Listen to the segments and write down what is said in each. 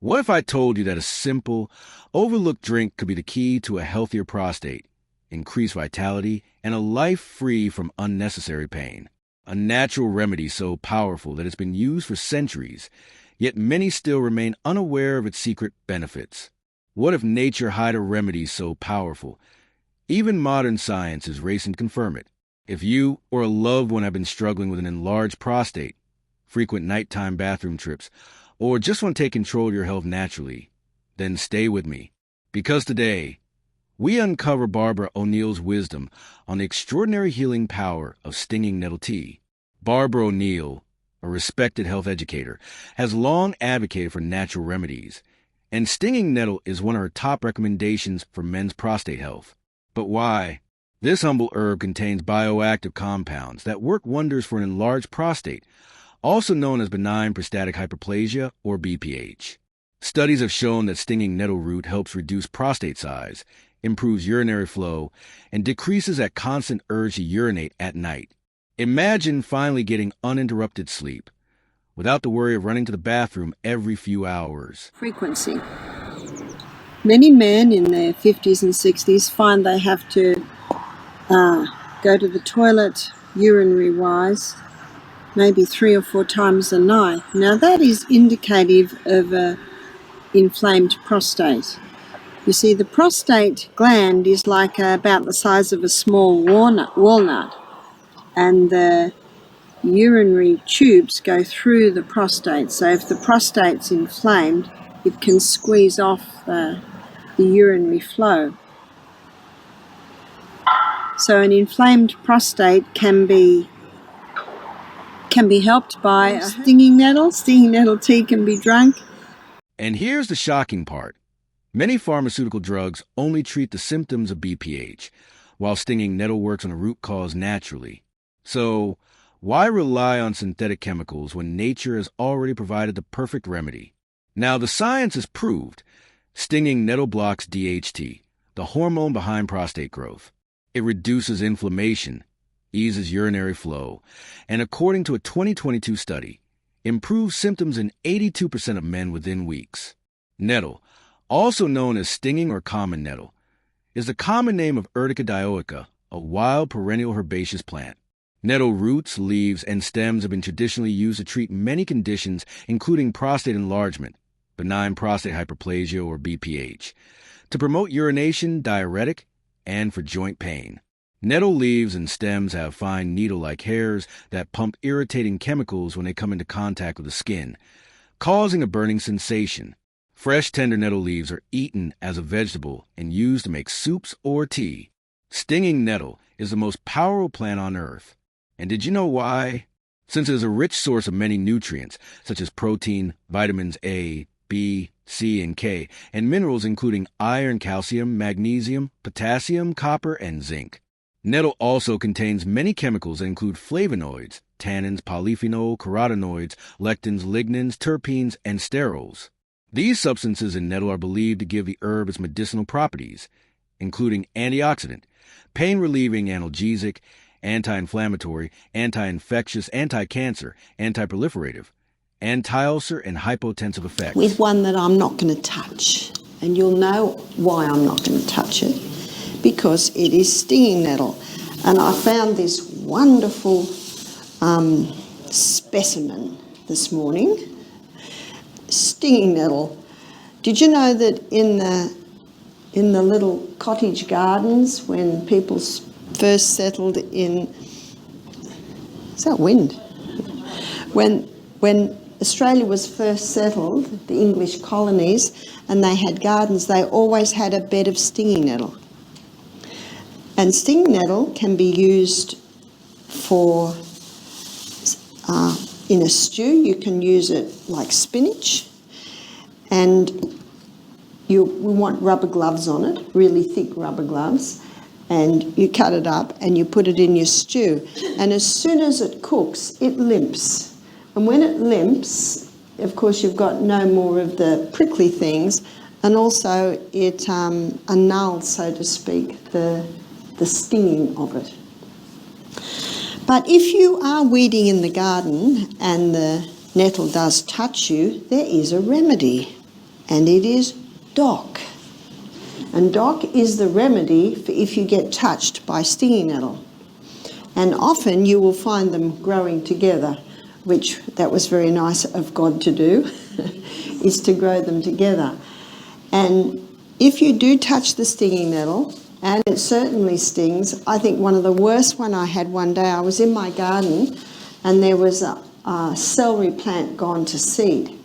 What if I told you that a simple, overlooked drink could be the key to a healthier prostate, increased vitality, and a life free from unnecessary pain? A natural remedy so powerful that it's been used for centuries, yet many still remain unaware of its secret benefits. What if nature hid a remedy so powerful? Even modern science is racing to confirm it. If you or a loved one have been struggling with an enlarged prostate, frequent nighttime bathroom trips, or just want to take control of your health naturally, then stay with me. Because today, we uncover Barbara O'Neill's wisdom on the extraordinary healing power of Stinging Nettle Tea. Barbara O'Neill, a respected health educator, has long advocated for natural remedies, and Stinging Nettle is one of her top recommendations for men's prostate health. But why? This humble herb contains bioactive compounds that work wonders for an enlarged prostate, also known as benign prostatic hyperplasia or BPH. Studies have shown that stinging nettle root helps reduce prostate size, improves urinary flow, and decreases that constant urge to urinate at night. Imagine finally getting uninterrupted sleep, without the worry of running to the bathroom every few hours. Frequency. Many men in their 50s and 60s find they have to go to the toilet urinary-wise maybe 3 or 4 times a night. Now that is indicative of an inflamed prostate. You see, the prostate gland is like about the size of a small walnut, and the urinary tubes go through the prostate. So if the prostate's inflamed, it can squeeze off the urinary flow. So an inflamed prostate can be helped by a stinging nettle. Stinging nettle tea can be drunk. And here's the shocking part. Many pharmaceutical drugs only treat the symptoms of BPH, while stinging nettle works on a root cause naturally. So, why rely on synthetic chemicals when nature has already provided the perfect remedy? Now, the science has proved stinging nettle blocks DHT, the hormone behind prostate growth. It reduces inflammation, eases urinary flow, and according to a 2022 study, improves symptoms in 82% of men within weeks. Nettle, also known as stinging or common nettle, is the common name of Urtica dioica, a wild perennial herbaceous plant. Nettle roots, leaves, and stems have been traditionally used to treat many conditions, including prostate enlargement, benign prostate hyperplasia or BPH, to promote urination, diuretic, and for joint pain. Nettle leaves and stems have fine needle-like hairs that pump irritating chemicals when they come into contact with the skin, causing a burning sensation. Fresh, tender nettle leaves are eaten as a vegetable and used to make soups or tea. Stinging nettle is the most powerful plant on earth. And did you know why? Since it is a rich source of many nutrients, such as protein, vitamins A, B, C, and K, and minerals including iron, calcium, magnesium, potassium, copper, and zinc. Nettle also contains many chemicals that include flavonoids, tannins, polyphenol, carotenoids, lectins, lignans, terpenes, and sterols. These substances in nettle are believed to give the herb its medicinal properties, including antioxidant, pain-relieving analgesic, anti-inflammatory, anti-infectious, anti-cancer, anti-proliferative, anti-ulcer, and hypotensive effects. With one that I'm not going to touch, and you'll know why I'm not going to touch it, because it is stinging nettle. And I found this wonderful specimen this morning. Stinging nettle. Did you know that in the little cottage gardens when people first settled in... Is that wind? When Australia was first settled, the English colonies, and they had gardens, they always had a bed of stinging nettle. And stinging nettle can be used for, in a stew. You can use it like spinach. And we want rubber gloves on it, really thick rubber gloves. And you cut it up and you put it in your stew. And as soon as it cooks, it limps. And when it limps, of course, you've got no more of the prickly things. And also it annuls, so to speak, the stinging of it. But if you are weeding in the garden and the nettle does touch you, there is a remedy. and it is dock. And dock is the remedy for if you get touched by stinging nettle. And often you will find them growing together, which that was very nice of God to do, is to grow them together. And if you do touch the stinging nettle, and it certainly stings, I think one of the worst one I had one day, I was in my garden and there was a celery plant gone to seed.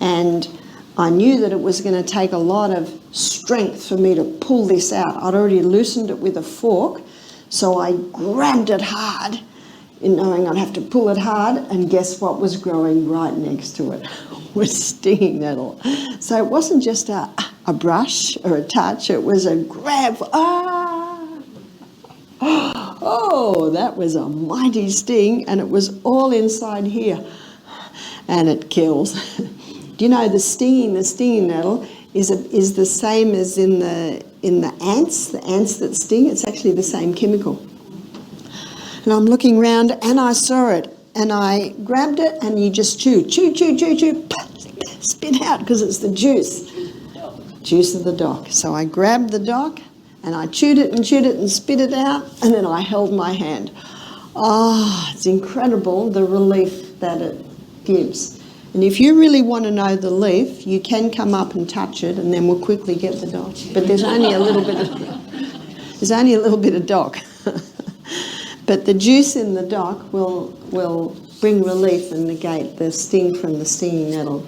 And I knew that it was going to take a lot of strength for me to pull this out. I'd already loosened it with a fork, so I grabbed it hard, knowing I'd have to pull it hard, and guess what was growing right next to it? Was stinging nettle. So it wasn't just a brush or a touch, it was a grab. Oh, that was a mighty sting, and it was all inside here, and it kills. Do you know the stinging nettle is the same as in the ants that sting? It's actually the same chemical. And I'm looking around and I saw it and I grabbed it, and you just chew, spit out, because it's the juice of the dock. So I grabbed the dock and I chewed it and spit it out, and then I held my hand. Oh, it's incredible the relief that it gives. And if you really want to know the leaf, you can come up and touch it, and then we'll quickly get the dock. But there's only a little bit of dock. But the juice in the dock will bring relief and negate the sting from the stinging nettle.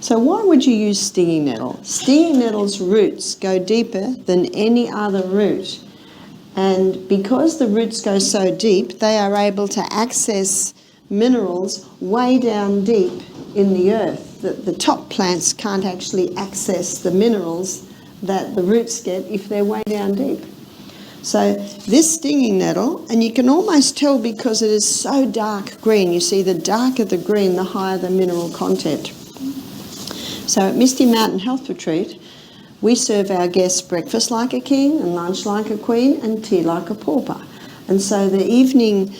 So why would you use stinging nettle? Stinging nettle's roots go deeper than any other root. And because the roots go so deep, they are able to access minerals way down deep in the earth. The top plants can't actually access the minerals that the roots get if they're way down deep. So this stinging nettle, and you can almost tell because it is so dark green. You see, the darker the green, the higher the mineral content. So at Misty Mountain Health Retreat, we serve our guests breakfast like a king and lunch like a queen and tea like a pauper. And so the evening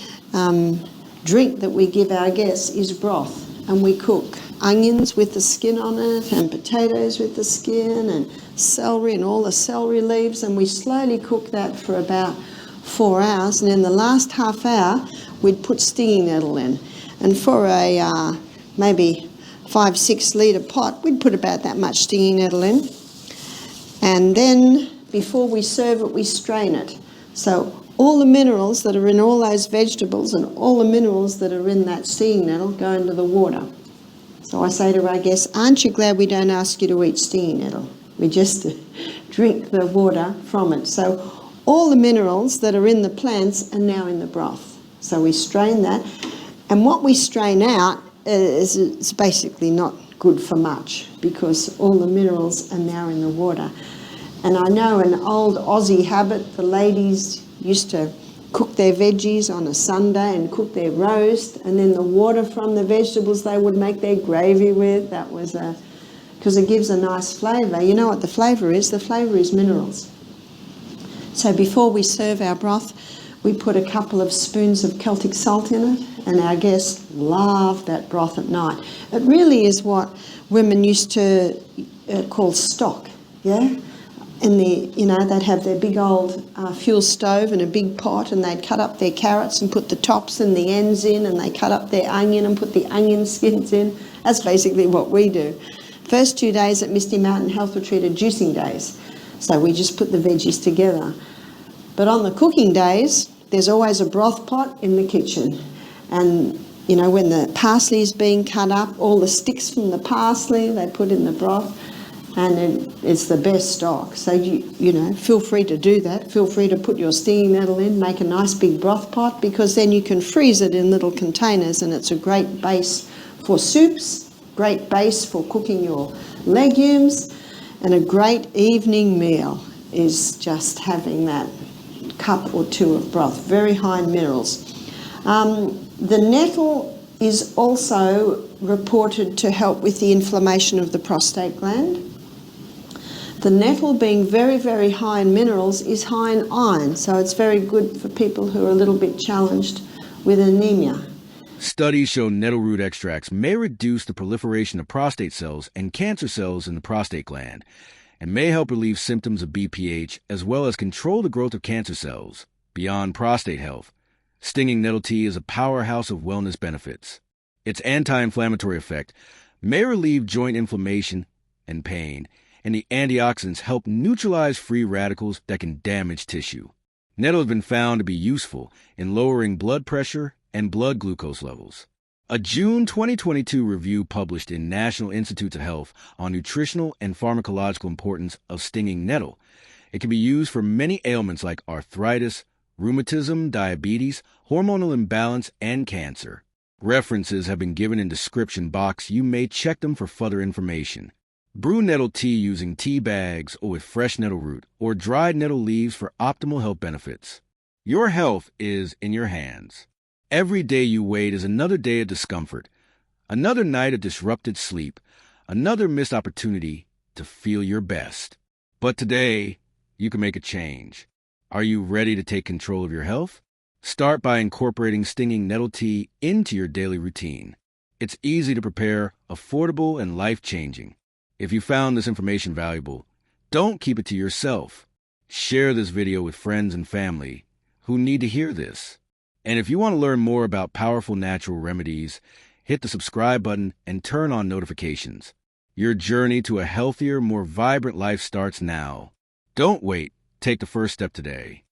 drink that we give our guests is broth, and we cook onions with the skin on it and potatoes with the skin and celery and all the celery leaves, and we slowly cook that for about 4 hours, and in the last half hour we'd put stinging nettle in. And for a maybe 5-6 litre pot, we'd put about that much stinging nettle in, and then before we serve it we strain it. So all the minerals that are in all those vegetables and all the minerals that are in that stinging nettle go into the water. So I say to our guests, aren't you glad we don't ask you to eat stinging nettle? We just drink the water from it. So all the minerals that are in the plants are now in the broth. So we strain that. And what we strain out is basically not good for much, because all the minerals are now in the water. And I know an old Aussie habit, the ladies used to cook their veggies on a Sunday and cook their roast, and then the water from the vegetables they would make their gravy with. That was because it gives a nice flavour. You know what the flavour is? The flavour is minerals. So before we serve our broth, we put a couple of spoons of Celtic salt in it, and our guests love that broth at night. It really is what women used to call stock, yeah? And they'd have their big old fuel stove and a big pot, and they'd cut up their carrots and put the tops and the ends in, and they cut up their onion and put the onion skins in. That's basically what we do. First 2 days at Misty Mountain Health Retreat are juicing days, so we just put the veggies together. But on the cooking days, there's always a broth pot in the kitchen, and when the parsley is being cut up, all the sticks from the parsley they put in the broth. And it's the best stock. So, you feel free to do that. Feel free to put your stinging nettle in, make a nice big broth pot, because then you can freeze it in little containers, and it's a great base for soups, great base for cooking your legumes, and a great evening meal is just having that cup or two of broth, very high in minerals. The nettle is also reported to help with the inflammation of the prostate gland. The nettle, being very, very high in minerals, is high in iron, so it's very good for people who are a little bit challenged with anemia. Studies show nettle root extracts may reduce the proliferation of prostate cells and cancer cells in the prostate gland, and may help relieve symptoms of BPH as well as control the growth of cancer cells. Beyond prostate health, Stinging Nettle Tea is a powerhouse of wellness benefits. Its anti-inflammatory effect may relieve joint inflammation and pain, and the antioxidants help neutralize free radicals that can damage tissue. Nettle has been found to be useful in lowering blood pressure and blood glucose levels. A June 2022 review published in National Institutes of Health on nutritional and pharmacological importance of stinging nettle. It can be used for many ailments like arthritis, rheumatism, diabetes, hormonal imbalance, and cancer. References have been given in description box. You may check them for further information. Brew nettle tea using tea bags or with fresh nettle root or dried nettle leaves for optimal health benefits. Your health is in your hands. Every day you wait is another day of discomfort, another night of disrupted sleep, another missed opportunity to feel your best. But today, you can make a change. Are you ready to take control of your health? Start by incorporating Stinging Nettle Tea into your daily routine. It's easy to prepare, affordable, and life-changing. If you found this information valuable, don't keep it to yourself. Share this video with friends and family who need to hear this. And if you want to learn more about powerful natural remedies, hit the subscribe button and turn on notifications. Your journey to a healthier, more vibrant life starts now. Don't wait. Take the first step today.